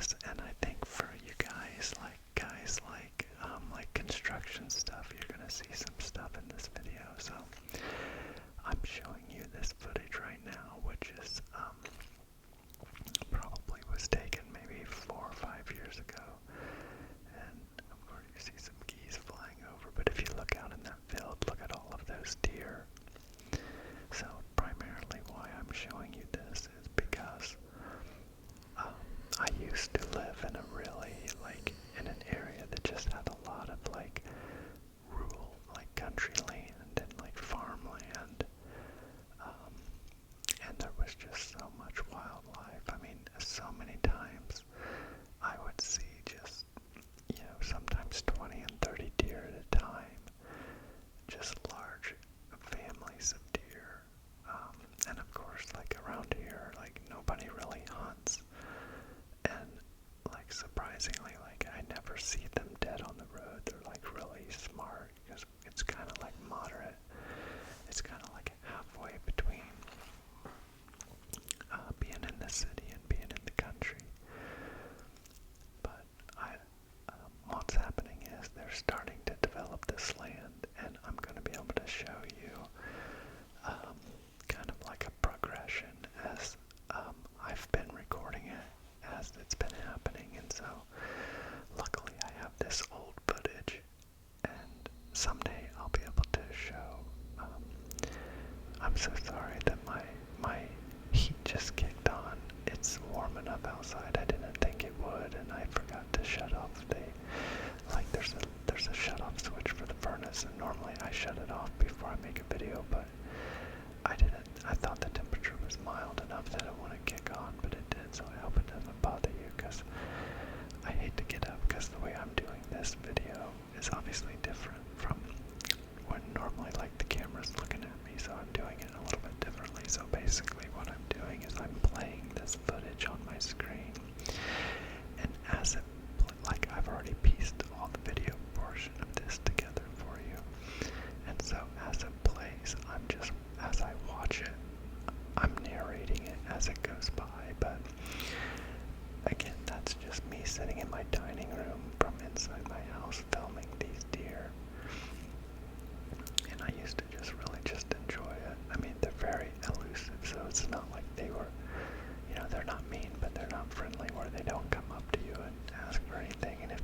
this, and I think for you guys like construction stuff, you're gonna see some stuff in this video. So I'm showing you this footage right now, which is probably was taken maybe 4 or 5 years ago, and of course you see some geese flying over. But if you look out in that field, look at all of those deer. So primarily why I'm showing you this is because I used to live in a really, like, in an area that just had a lot of, like, rural, like, country land and, like, farmland. And there was just so much wildlife. I mean, so many times I would see just, sometimes 20 and 30 deer at a time. Just large families of deer. And of course, like, around here, like, nobody really hunts. And, like, surprisingly, like, I never see them dead on the road. They're, like, really smart, because it's kind of like moderate. It's kind of like halfway between being in the city and being in the country. But what's happening is they're starting to develop this land, and I'm going to be able to show you kind of like a progression as I've been recording it as it's been happening. And so luckily I have this old footage, and someday I'll be able to show. I'm so sorry that my heat just kicked on. It's warm enough outside. I didn't think it would, and I forgot to shut off there's a shut off switch for the furnace, and normally I shut it off before I make a video, but I didn't. I thought the temperature was mild enough that it wouldn't kick on, but it did, so I hope it doesn't bother you, because I hate to get up, because the way I'm doing this video is obviously different from when normally, like, the camera's looking at me, so I'm doing it a little bit differently. So basically what I'm doing is I'm playing this footage on my screen, and as it, like, I've already pieced all the video portion of this together for you, and so as it plays, as I watch it, I'm narrating it as it goes by. But again, that's just me sitting in my dining room from inside my house filming these deer. And I used to just really just enjoy it. I mean, they're very elusive, so it's not like they were, they're not mean, but they're not friendly, where they don't come up to you and ask for anything. And if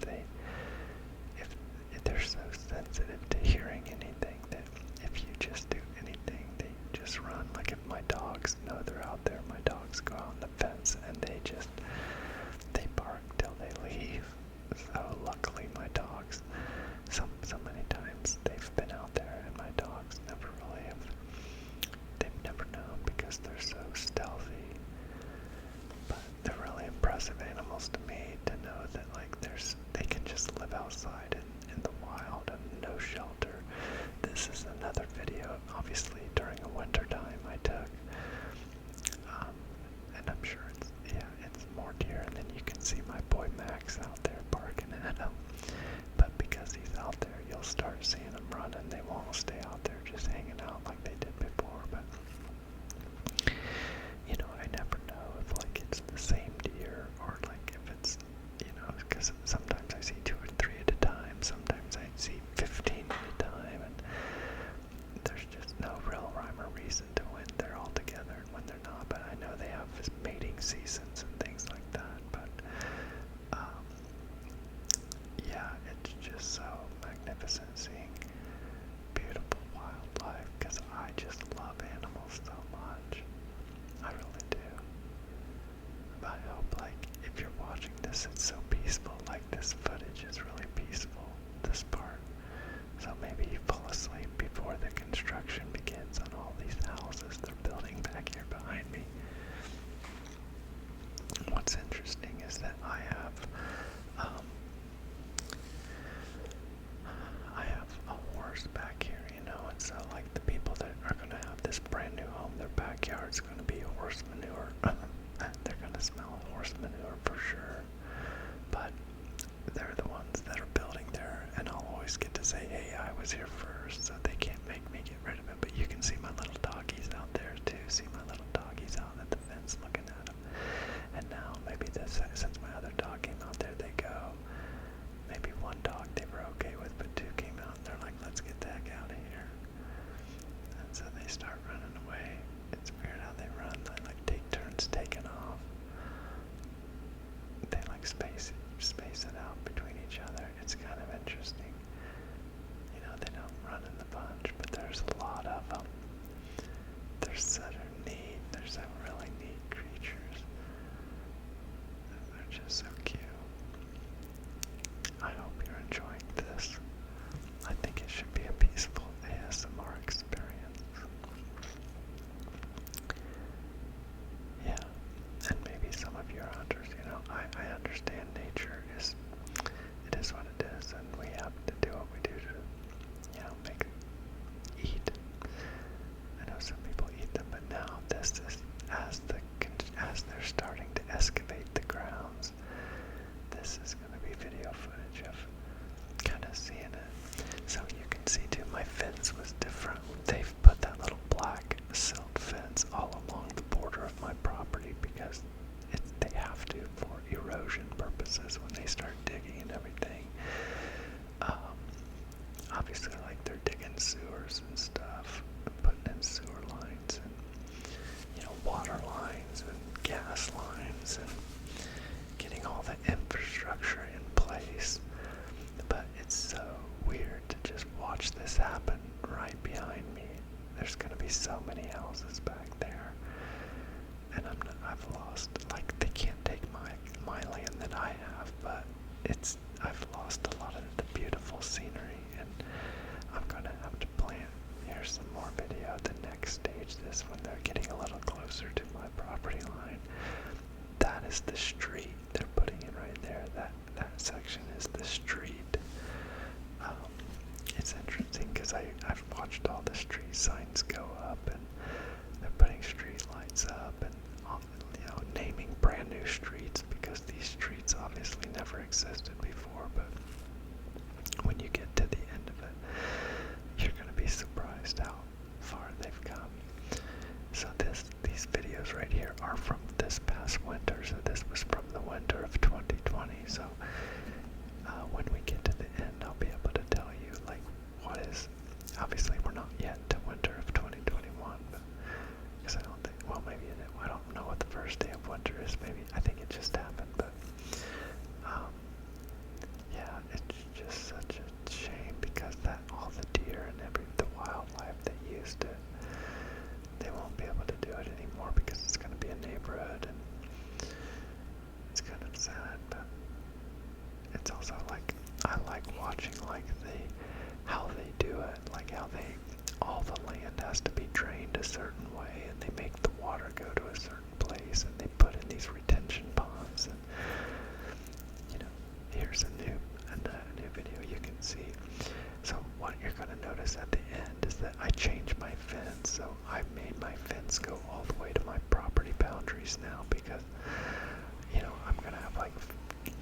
they're so sensitive to hearing anything that if you just do anything, they just run. Like, if my dogs know they're out there, my dogs go out on the fence and they bark till they leave. So luckily my dogs, so many times they've been out there, and my dogs never really they've never known, because they're so stealthy. But they're really impressive animals to me, to know that, like, they can just live outside in the wild and no shelter. This is another video, obviously during a winter time I took, and I'm sure it's more deer, and then you can see my boy Max out there barking at him. But because he's out there, you'll start seeing them running. They won't stay out there just hanging out like they did before. But I never know if, like, it's the same deer, or, like, if it's, because sometimes I see 2 or 3 at a time. Sometimes I see 15 at a time, and there's just no real rhyme or reason to when they're all together and when they're not. But I know they have mating seasons and things like that. But yeah, it's just so magnificent seeing beautiful wildlife, because I just love animals so much. I really do. But I hope, like, if you're watching this, it's so peaceful. Like, this footage is really peaceful, this part. So maybe you fall asleep before the construction begins on all these houses they're building back here behind me. What's interesting is that I have a horse back here, and so, like, the people that are going to have this brand new home, their backyard's going to be horse manure. They're going to smell horse manure for sure. But they're the ones that are building there, and I'll always get to say, hey, I was here first, so they can't make me get rid of it. But you can see my little doggies out there too. See my little doggies out at the fence looking at them. And now maybe since my other dog homes and getting all the infrastructure in place. But it's so weird to just watch this happen right behind me. There's gonna be so many houses back there, and I've lost, like, they can't take my land that I have, but I've lost a lot of the beautiful scenery, and I'm gonna have to plant. Here's some more video. The next stage, this when they're getting a little closer to my property line. That is the street they're putting in right there. That section is the street. It's interesting because I've watched all the street signs go up, and they're putting street lights up, and naming brand new streets, because these streets obviously never existed before. But when you get to the end of it, you're going to be surprised how far they've come. So these videos right here are from this past winter. So this was from the winter of 2020. So when we get to the end, I'll be able to tell you, like, what is, obviously we're not yet to winter of 2021, but because I don't think, well, maybe I don't know what the first day of winter is. Maybe I think it just happened, but yeah, it's just such a shame because that all the deer and the wildlife that used it, they won't be able to do it anymore because it's going to be a neighborhood, and it's kind of sad. But it's also like, I like watching like how they do it, like how all the land has to be drained a certain way, and they make the water go to a certain place, and they put in these retention ponds, and here's a new video you can see. So what you're going to notice at the end is that I changed my fence. So I've made my fence go all the way to my property boundaries now, because I'm going to have like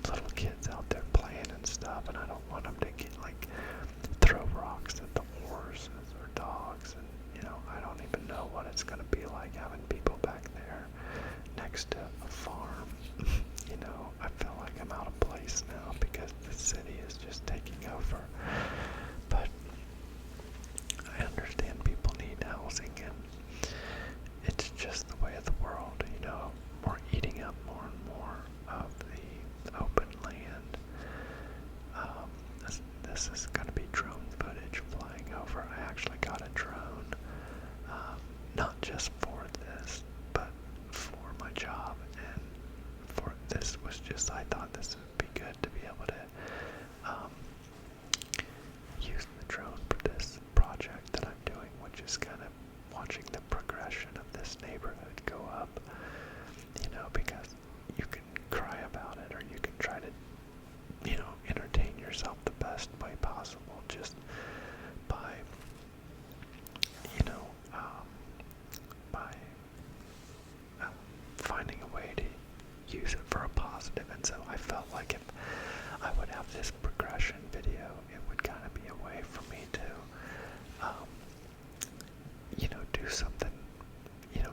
little kids out there playing and stuff, and I don't want them to get like throw rocks at the horses or dogs, and I don't even know what it's going to be like having people back there next to a farm. I feel like I'm out of place now because the city is just taking over. But I understand people need housing, and it's just the way of the world. We're eating up more and more of the open land. This is going to be drone footage flying over. I actually got a drone, not just for this, but for my job, and for this was just, I thought this would be good to be able to use the drone for this project that I'm doing, which is kind of watching the progression of this neighborhood go up, because you can cry about it, or you can try to, entertain yourself the best way possible just by, by finding a way to use it for a positive. And so I felt like if I would have this progression video, it would kind of be a way for me to, do something,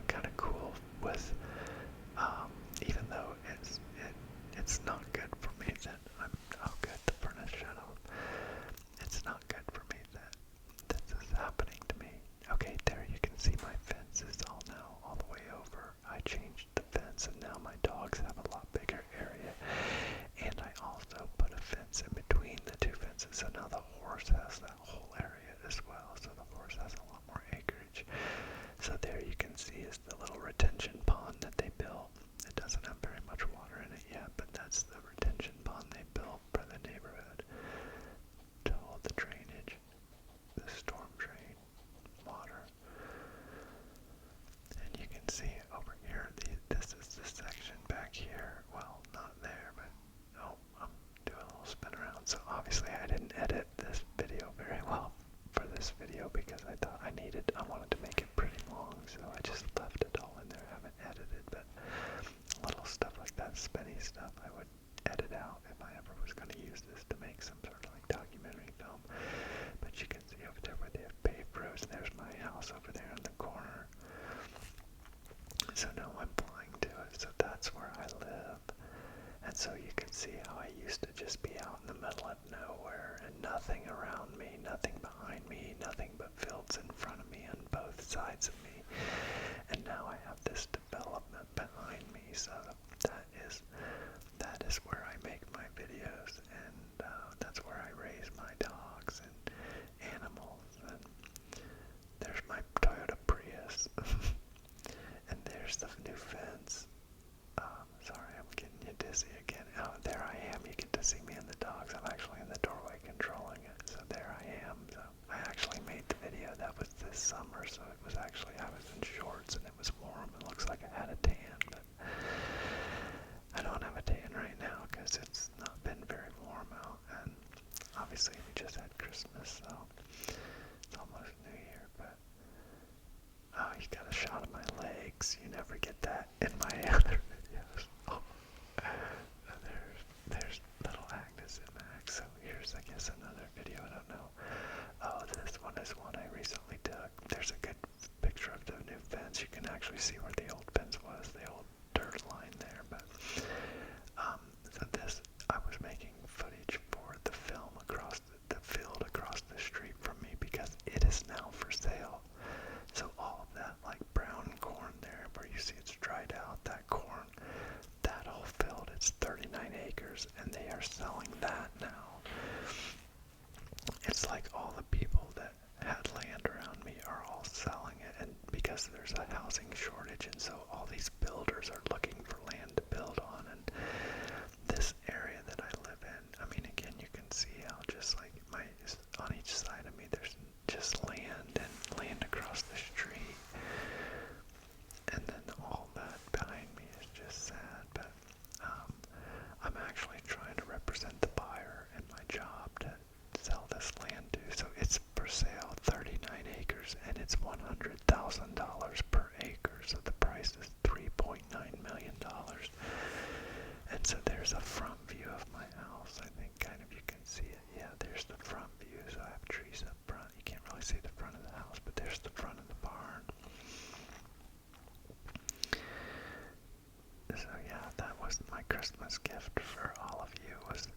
kind of cool with, even though it's not good for me that oh good, the furnace shut off. It's not good for me that this is happening to me. Okay, there you can see my fence is all the way over. I changed the fence, and now my dogs have a lot bigger area. And I also put a fence in between the two fences, so now the horse has that whole area as well. So the horse has a lot more acreage. So there you can see is the little retention pond that they built. It doesn't have very much water in it yet, but that's the retention pond they built for the neighborhood to hold the drainage, the storm drain water. And you can see over here, this is the section back here. Well, not there, but I'm doing a little spin around. So obviously I didn't edit this video very well for this video because I thought I wanted to make it pretty long, so I just left it all in there. I haven't edited, but little stuff like that, spinny stuff, I would edit out if I ever was going to use this to make some sort of like documentary film. But you can see over there where they have paved roads, there's my house over there in the corner. So now I'm flying to it, so that's where I live. And so you can see how I used to just be out in the middle of nowhere and nothing around me, nothing behind me, nothing but fields in front of me on both sides of me. And now I have this development behind me, so that was, the old dirt line there. But so this, I was making footage for the film across the field across the street from me because it is now for sale. So all of that like brown corn there, where you see it's dried out, that corn, that whole field, it's 39 acres, and they are selling that now. It's like all the people that had land around me are all selling it, and because there's a housing shortage, and so all these builders are looking for land to build on. And this area that I live in, I mean, again, you can see how just like on each side of me, there's just land and land across the street, and then all that behind me is just sad. But I'm actually trying to represent the buyer in my job to sell this land to. So it's for sale, 39 acres, and it's $100,000 per acre. So the price is $3.9 million. And so there's a front view of my house. I think kind of you can see it. Yeah, there's the front view. So I have trees up front. You can't really see the front of the house, but there's the front of the barn. So yeah, that was my Christmas gift for all of you, was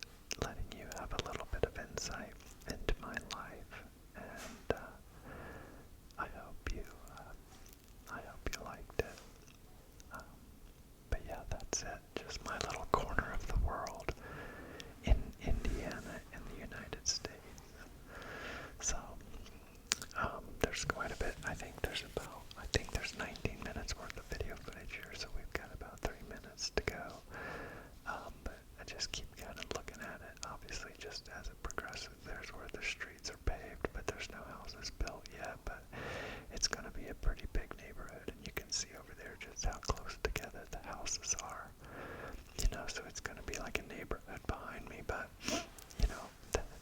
letting you have a little bit of insight into my life, and I hope you liked it. But yeah, that's it. Just my little corner of the world in Indiana, in the United States. So there's quite a bit. I think there's 19 minutes worth of video footage here, so we've got about 3 minutes to go. But I just keep kind of looking at it. Obviously, just as it progresses, there's where the streets are paved, but there's no houses built yet. But it's going to be a pretty big neighborhood, and you can see over there just how close together the houses are. You know, so it's going to be like a neighborhood behind me. But you know,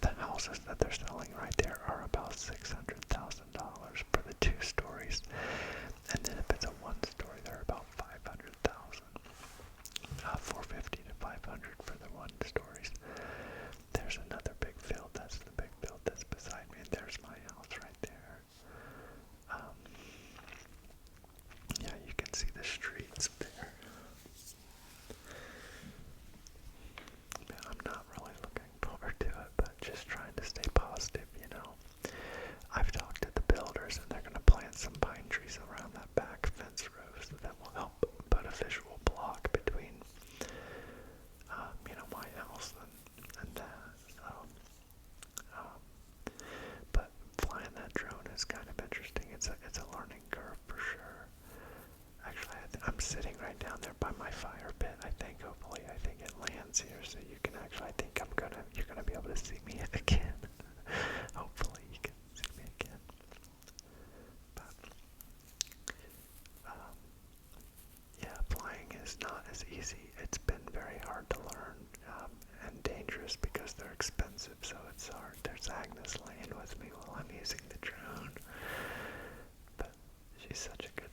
the houses that they're selling right there are about $600,000 for the 2 stories, and then if it's a 1-story, they're about $500,000. 450 to 500 for the 1 stories. There's another big field. That's the big field that's beside me, and there's my house right there. Yeah, you can see the streets there. But I'm not really looking forward to it, but just trying to stay positive, you know. I've talked to the builders, and they're going to plant some pine trees around that back fence row, so that will help put a visual block between, you know, my house and that. So, but flying that drone is kind of interesting. It's a learning curve for sure. Actually, I'm sitting right down there by my fire pit. I think it lands here, so you can actually. I think you're gonna be able to see me again. Hopefully, you can see me again. But yeah, flying is not as easy. It's been very hard to learn and dangerous because they're expensive. So it's hard. There's Agnes laying with me while I'm using the drone. But she's such a good